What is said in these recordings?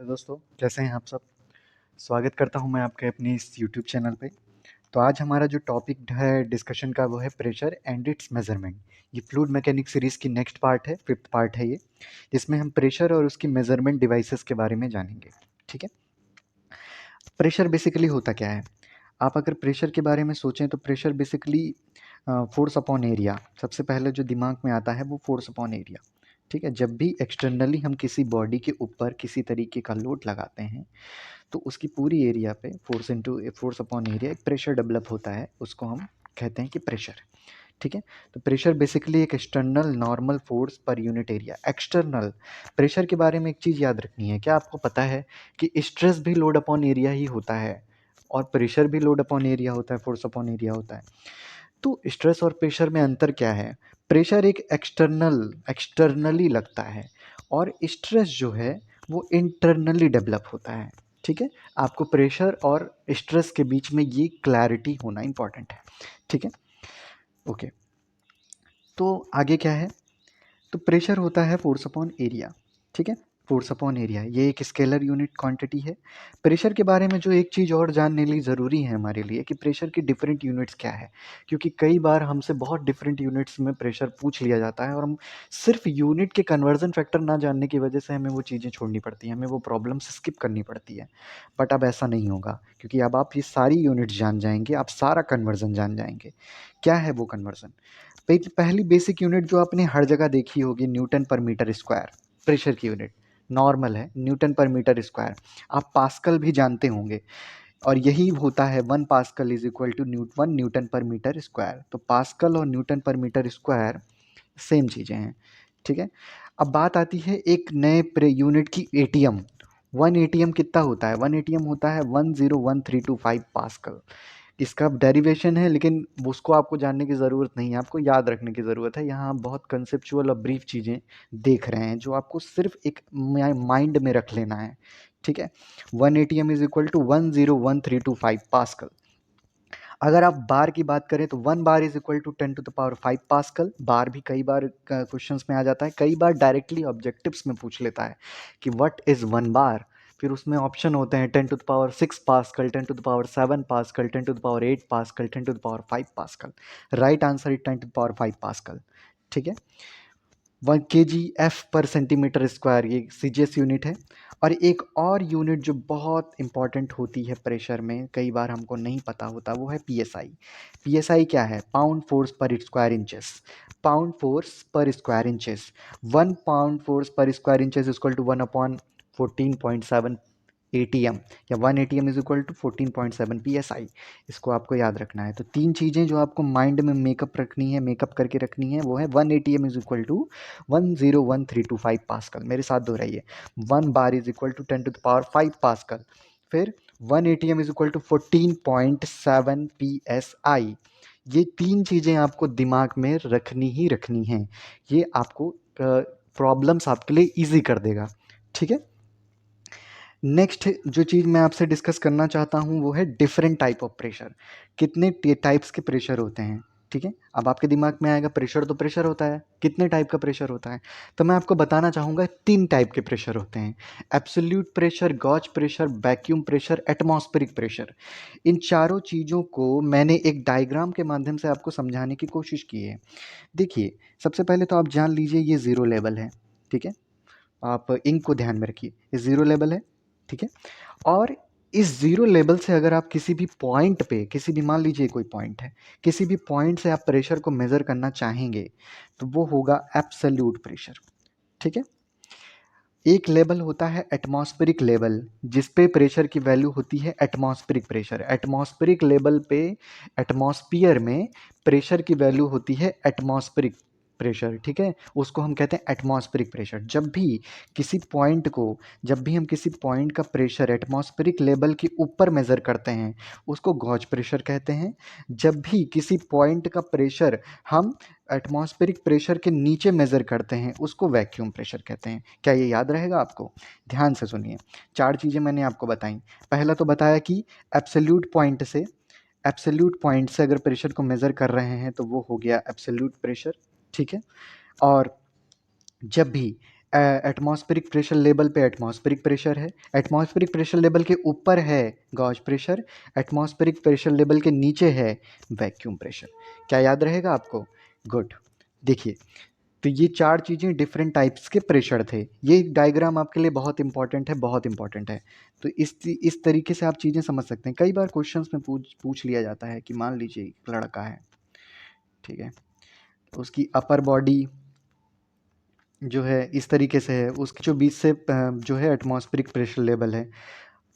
Hello दोस्तों, कैसे हैं आप सब? स्वागत करता हूं मैं आपके अपने इस यूट्यूब चैनल पे। तो आज हमारा जो टॉपिक है डिस्कशन का वो है प्रेशर एंड इट्स मेजरमेंट। ये फ्लूइड मैकेनिक्स सीरीज़ की नेक्स्ट पार्ट है, 5th पार्ट है ये, जिसमें हम प्रेशर और उसकी मेजरमेंट डिवाइसेस के बारे में जानेंगे। ठीक है। प्रेशर बेसिकली होता क्या है? आप अगर प्रेशर के बारे में सोचें तो pressure basically force upon area, सबसे पहले जो दिमाग में आता है वो फोर्स अपॉन एरिया। ठीक है। जब भी एक्सटर्नली हम किसी बॉडी के ऊपर किसी तरीके का लोड लगाते हैं तो उसकी पूरी एरिया पे फोर्स अपॉन एरिया एक प्रेशर डेवलप होता है, उसको हम कहते हैं कि प्रेशर। ठीक है। तो प्रेशर बेसिकली एक external normal force per unit area. External pressure के बारे में एक चीज़ याद रखनी है, क्या आपको पता है कि स्ट्रेस भी लोड अपॉन एरिया ही होता है और प्रेशर भी लोड अपॉन एरिया होता है, फोर्स अपॉन एरिया होता है। तो स्ट्रेस और प्रेशर में अंतर क्या है? प्रेशर एक एक्सटर्नली लगता है और स्ट्रेस जो है वो इंटरनली डेवलप होता है। ठीक है। आपको प्रेशर और स्ट्रेस के बीच में ये क्लैरिटी होना इंपॉर्टेंट है। ठीक है। ओके। तो आगे क्या है? तो प्रेशर होता है फोर्स अपॉन एरिया। ठीक है। फोर्स अपॉन एरिया ये एक स्केलर यूनिट क्वांटिटी है। प्रेशर के बारे में जो एक चीज़ और जानने लिए ज़रूरी है हमारे लिए कि प्रेशर की डिफरेंट यूनिट्स क्या है, क्योंकि कई बार हमसे बहुत डिफरेंट यूनिट्स में प्रेशर पूछ लिया जाता है और हम सिर्फ यूनिट के कन्वर्जन फैक्टर ना जानने की वजह से हमें वो चीज़ें छोड़नी पड़ती हैं, हमें वो प्रॉब्लम्स स्किप करनी पड़ती है। बट अब ऐसा नहीं होगा, क्योंकि अब आप ये सारी यूनिट्स जान जाएंगे, आप सारा कन्वर्जन जान जाएंगे। क्या है वो कन्वर्जन? पहली बेसिक यूनिट जो आपने हर जगह देखी होगी, newton per metre square. Pressure की यूनिट नॉर्मल है, न्यूटन पर मीटर स्क्वायर। आप पास्कल भी जानते होंगे और यही होता है 1 pascal is equal to 1 newton per metre square. तो पास्कल और newton per metre square same चीज़ें हैं। ठीक है। अब बात आती है एक नए यूनिट की, एटीएम। 1 एटीएम कितना होता है? 1 एटीएम होता है 101325 पास्कल। इसका डेरिवेशन है, लेकिन उसको आपको जानने की ज़रूरत नहीं है, आपको याद रखने की ज़रूरत है। यहाँ आप बहुत कंसेप्चुअल और ब्रीफ चीज़ें देख रहे हैं जो आपको सिर्फ एक माइंड में रख लेना है। ठीक है। 1 ATM is equal to 101325 pascal. अगर आप बार की बात करें तो 1 bar is equal to 10⁵ pascal. Bar भी कई बार क्वेश्चंस में आ जाता है, कई बार डायरेक्टली ऑब्जेक्टिव्स में पूछ लेता है कि व्हाट इज़ 1 बार। फिर उसमें ऑप्शन होते हैं 10⁶ pascal, 10⁷ pascal, 10⁸ pascal, 10⁵ pascal. Right answer is 10⁵ pascal. ठीक है। 1 kgf पर सेंटीमीटर स्क्वायर ये सीजीएस यूनिट है। और एक और यूनिट जो बहुत इंपॉर्टेंट होती है प्रेशर में, कई बार हमको नहीं पता होता, वो है पीएसआई। पीएसआई क्या है? Pound force per square inches. Pound force per square inches. 1 pound force per square inches equal to 1/14.7 ATM, या 1 ATM is equal to 14.7 PSI. इसको आपको याद रखना है। तो 3 चीज़ें जो आपको माइंड में मेकअप रखनी है, मेकअप करके रखनी है, वो है 1 ATM is equal to 101325 pascal. मेरे साथ दोहराइए। 1 bar is equal to 10⁵ pascal. फिर 1 ATM is equal to 14.7 PSI. ये 3 चीज़ें आपको दिमाग में रखनी ही रखनी हैं। ये आपको प्रॉब्लम्स आपके लिए ईजी कर देगा। ठीक है। नेक्स्ट जो चीज़ मैं आपसे डिस्कस करना चाहता हूँ वो है डिफरेंट टाइप ऑफ प्रेशर। कितने टाइप्स के प्रेशर होते हैं? ठीक है। अब आपके दिमाग में आएगा प्रेशर तो प्रेशर होता है, कितने टाइप का प्रेशर होता है? तो मैं आपको बताना चाहूँगा 3 टाइप के प्रेशर होते हैं। Absolute pressure, gauge pressure, vacuum pressure, atmospheric pressure. इन चारों चीज़ों को मैंने एक डायग्राम के माध्यम से आपको समझाने की कोशिश की है। देखिए, सबसे पहले तो आप जान लीजिए ये ज़ीरो लेवल है। ठीक है। आप इंक को ध्यान में रखिए, ये ज़ीरो लेवल है। ठीक है। और इस ज़ीरो लेवल से अगर आप किसी भी पॉइंट पे, किसी भी, मान लीजिए कोई पॉइंट है, किसी भी पॉइंट से आप प्रेशर को मेज़र करना चाहेंगे तो वो होगा एब्सोल्यूट प्रेशर। ठीक है। एक लेवल होता है एटमॉस्फेरिक लेवल, जिस पे प्रेशर की वैल्यू होती है एटमॉस्फेरिक प्रेशर। एटमॉस्फेरिक लेवल पे, एटमॉस्फियर में प्रेशर की वैल्यू होती है एटमॉस्फेरिक प्रेशर। ठीक है। उसको हम कहते हैं एटमॉस्फेरिक प्रेशर। जब भी हम किसी पॉइंट का प्रेशर एटमॉस्फेरिक लेवल के ऊपर मेज़र करते हैं उसको गॉज प्रेशर कहते हैं। जब भी किसी पॉइंट का प्रेशर हम एटमॉस्फेरिक प्रेशर के नीचे मेज़र करते हैं उसको वैक्यूम प्रेशर कहते हैं। क्या ये याद रहेगा आपको? ध्यान से सुनिए। 4 चीज़ें मैंने आपको बताई। पहला तो बताया कि एब्सोल्यूट पॉइंट से अगर प्रेशर को मेज़र कर रहे हैं तो वो हो गया एब्सोल्यूट प्रेशर। ठीक है। और जब भी एटमॉस्फेरिक प्रेशर लेवल पे एटमॉस्फेरिक प्रेशर है, एटमॉस्फेरिक प्रेशर लेवल के ऊपर है gauge pressure, atmospheric pressure level के नीचे है वैक्यूम प्रेशर। क्या याद रहेगा आपको? गुड। देखिए, तो ये चार चीज़ें डिफरेंट टाइप्स के प्रेशर थे। ये डायग्राम आपके लिए बहुत इंपॉर्टेंट है, बहुत इंपॉर्टेंट है। तो इस तरीके से आप चीज़ें समझ सकते हैं। कई बार क्वेश्चंस में पूछ लिया जाता है कि मान लीजिए एक लड़का है, ठीक है, तो उसकी अपर बॉडी जो है इस तरीके से है, उसके जो बीच से जो है एटमॉस्फेरिक प्रेशर लेवल है,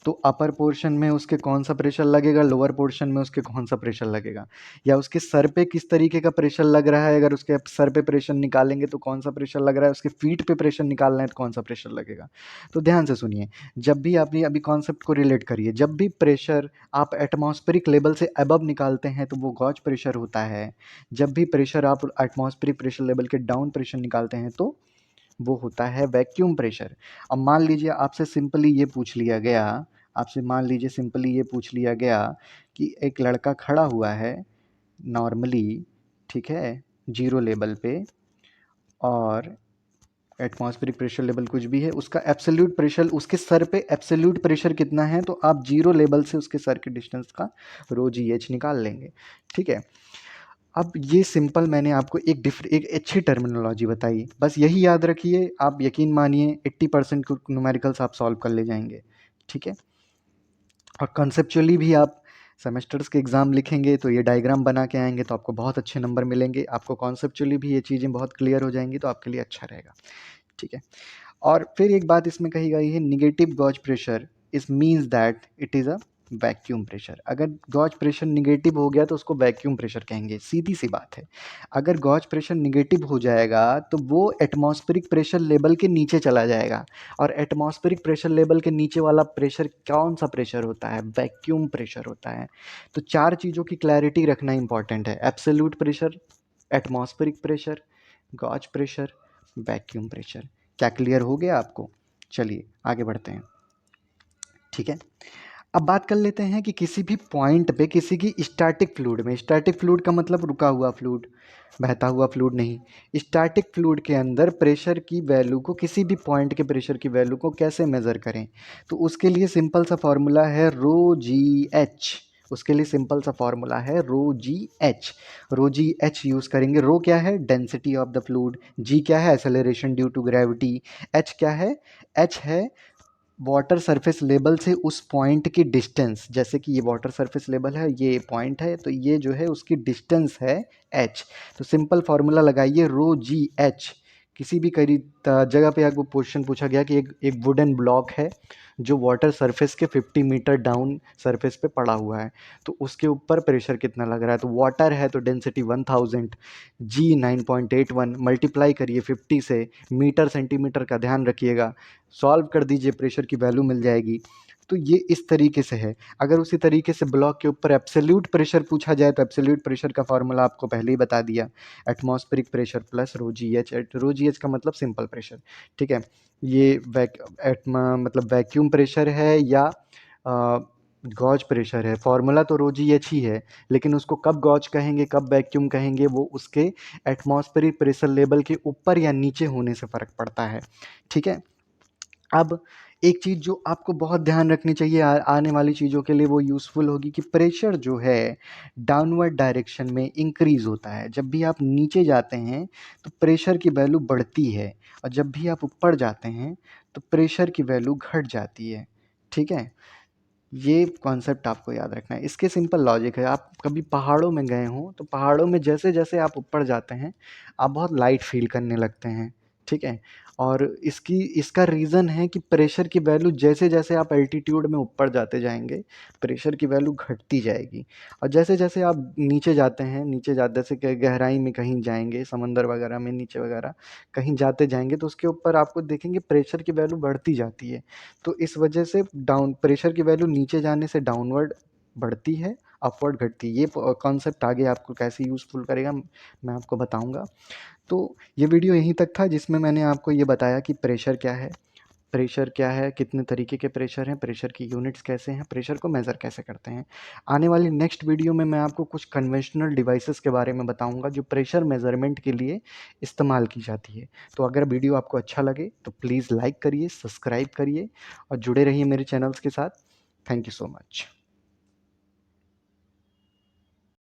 तो अपर पोर्शन में उसके कौन सा प्रेशर लगेगा, लोअर पोर्शन में उसके कौन सा प्रेशर लगेगा, या उसके सर पे किस तरीके का प्रेशर लग रहा है, अगर उसके सर पे प्रेशर निकालेंगे तो कौन सा प्रेशर लग रहा है, उसके फीट पे प्रेशर निकालना है तो कौन सा प्रेशर लगेगा। तो ध्यान से सुनिए, जब भी आप ये अभी कॉन्सेप्ट को रिलेट करिए, जब भी प्रेशर आप एटमॉस्फेरिक लेवल से अबव निकालते हैं तो वो गॉज प्रेशर होता है। जब भी प्रेशर आप एटमॉस्फेरिक प्रेशर लेवल के डाउन प्रेशर निकालते हैं तो वो होता है वैक्यूम प्रेशर। अब मान लीजिए आपसे सिंपली ये पूछ लिया गया, आपसे मान लीजिए सिंपली ये पूछ लिया गया कि एक लड़का खड़ा हुआ है नॉर्मली, ठीक है, जीरो लेवल पे, और एटमॉस्फेरिक प्रेशर लेवल कुछ भी है, उसका एब्सोल्यूट प्रेशर, उसके सर पे एब्सोल्यूट प्रेशर कितना है, तो आप जीरो लेवल से उसके सर के डिस्टेंस का रो जी एच निकाल लेंगे, ठीक है। अब ये सिंपल मैंने आपको एक अच्छी टर्मिनोलॉजी बताई, बस यही याद रखिए, आप यकीन मानिए 80% न्यूमेरिकल्स आप सॉल्व कर ले जाएंगे, ठीक है। और कंसेप्चुअली भी आप सेमेस्टर्स के एग्ज़ाम लिखेंगे तो ये डायग्राम बना के आएंगे तो आपको बहुत अच्छे नंबर मिलेंगे, आपको कॉन्सेप्चुअली भी ये चीज़ें बहुत क्लियर हो जाएंगी तो आपके लिए अच्छा रहेगा, ठीक है। और फिर एक बात इसमें कही गई है, निगेटिव गॉज प्रेशर इस means that it is a vacuum pressure. अगर गॉज प्रेशर निगेटिव हो गया तो उसको वैक्यूम प्रेशर कहेंगे, सीधी सी बात है। अगर गॉज प्रेशर निगेटिव हो जाएगा तो वो एटमॉस्फेरिक प्रेशर लेवल के नीचे चला जाएगा, और एटमॉस्फेरिक प्रेशर लेवल के नीचे वाला प्रेशर कौन सा प्रेशर होता है? वैक्यूम प्रेशर होता है। तो चार चीज़ों की क्लैरिटी रखना इंपॉर्टेंट है, absolute pressure, atmospheric pressure, gauge pressure, vacuum pressure. क्या क्लियर हो गया आपको? चलिए आगे बढ़ते हैं, ठीक है। अब बात कर लेते हैं कि किसी भी पॉइंट पे किसी की स्टैटिक फ्लूइड में, स्टैटिक फ्लूइड का मतलब रुका हुआ फ्लूइड, बहता हुआ फ्लूइड नहीं, स्टैटिक फ्लूइड के अंदर प्रेशर की वैल्यू को, किसी भी पॉइंट के प्रेशर की वैल्यू को कैसे मेज़र करें। तो उसके लिए सिंपल सा फॉर्मूला है रो जी एच। उसके लिए सिंपल सा फॉर्मूला है rho g h. Rho g h use करेंगे। रो क्या है? Density of the fluid. G क्या है? Acceleration due to gravity. H क्या है? एच है वाटर सरफेस लेवल से उस पॉइंट की डिस्टेंस। जैसे कि ये वाटर सरफेस लेवल है, ये पॉइंट है, तो ये जो है उसकी डिस्टेंस है एच। तो सिंपल फार्मूला लगाइए रो जी एच। किसी भी करीब जगह पे आपको क्वेश्चन पूछा गया कि एक वुडन ब्लॉक है जो वाटर सरफेस के 50 मीटर डाउन सरफेस पे पड़ा हुआ है, तो उसके ऊपर प्रेशर कितना लग रहा है। तो वाटर है तो डेंसिटी 1000, जी 9.81, मल्टीप्लाई करिए 50 से, मीटर सेंटीमीटर का ध्यान रखिएगा, सॉल्व कर दीजिए, प्रेशर की वैल्यू मिल जाएगी। तो ये इस तरीके से है। अगर उसी तरीके से ब्लॉक के ऊपर एब्सोल्यूट प्रेशर पूछा जाए तो एब्सोल्यूट प्रेशर का फार्मूला आपको पहले ही बता दिया, atmospheric pressure plus rho g h. Rho g h का मतलब सिंपल प्रेशर, ठीक है। ये मतलब वैक्यूम प्रेशर है या गॉज प्रेशर है। फार्मूला तो रो जी एच ही है, लेकिन उसको कब गॉज कहेंगे कब वैक्यूम कहेंगे वो उसके एटमॉस्फेरिक प्रेशर लेवल के ऊपर या नीचे होने से फ़र्क पड़ता है, ठीक है। अब एक चीज़ जो आपको बहुत ध्यान रखनी चाहिए आने वाली चीज़ों के लिए, वो यूज़फुल होगी कि प्रेशर जो है डाउनवर्ड डायरेक्शन में इंक्रीज़ होता है। जब भी आप नीचे जाते हैं तो प्रेशर की वैल्यू बढ़ती है, और जब भी आप ऊपर जाते हैं तो प्रेशर की वैल्यू घट जाती है, ठीक है। ये कॉन्सेप्ट आपको याद रखना है। इसके सिंपल लॉजिक है, आप कभी पहाड़ों में गए हों तो पहाड़ों में जैसे जैसे आप ऊपर जाते हैं आप बहुत लाइट फील करने लगते हैं, ठीक है। और इसका रीज़न है कि प्रेशर की वैल्यू जैसे जैसे आप एल्टीट्यूड में ऊपर जाते जाएंगे प्रेशर की वैल्यू घटती जाएगी, और जैसे जैसे आप नीचे जाते हैं, नीचे जाते से गहराई में कहीं जाएंगे, समंदर वगैरह में नीचे वगैरह कहीं जाते जाएंगे तो उसके ऊपर आपको देखेंगे प्रेशर की वैल्यू बढ़ती जाती है। तो इस वजह से डाउन प्रेशर की वैल्यू नीचे जाने से डाउनवर्ड बढ़ती है, अपवर्ड घटती है। ये कॉन्सेप्ट आगे आपको कैसे यूज़फुल करेगा मैं आपको बताऊंगा। तो ये वीडियो यहीं तक था जिसमें मैंने आपको ये बताया कि प्रेशर क्या है, प्रेशर क्या है, कितने तरीके के प्रेशर हैं, प्रेशर की यूनिट्स कैसे हैं, प्रेशर को मेज़र कैसे करते हैं। आने वाली नेक्स्ट वीडियो में मैं आपको कुछ कन्वेंशनल डिवाइसेस के बारे में बताऊंगा जो प्रेशर मेज़रमेंट के लिए इस्तेमाल की जाती है। तो अगर वीडियो आपको अच्छा लगे तो प्लीज़ लाइक करिए, सब्सक्राइब करिए और जुड़े रहिए मेरे चैनल्स के साथ। Thank you so much.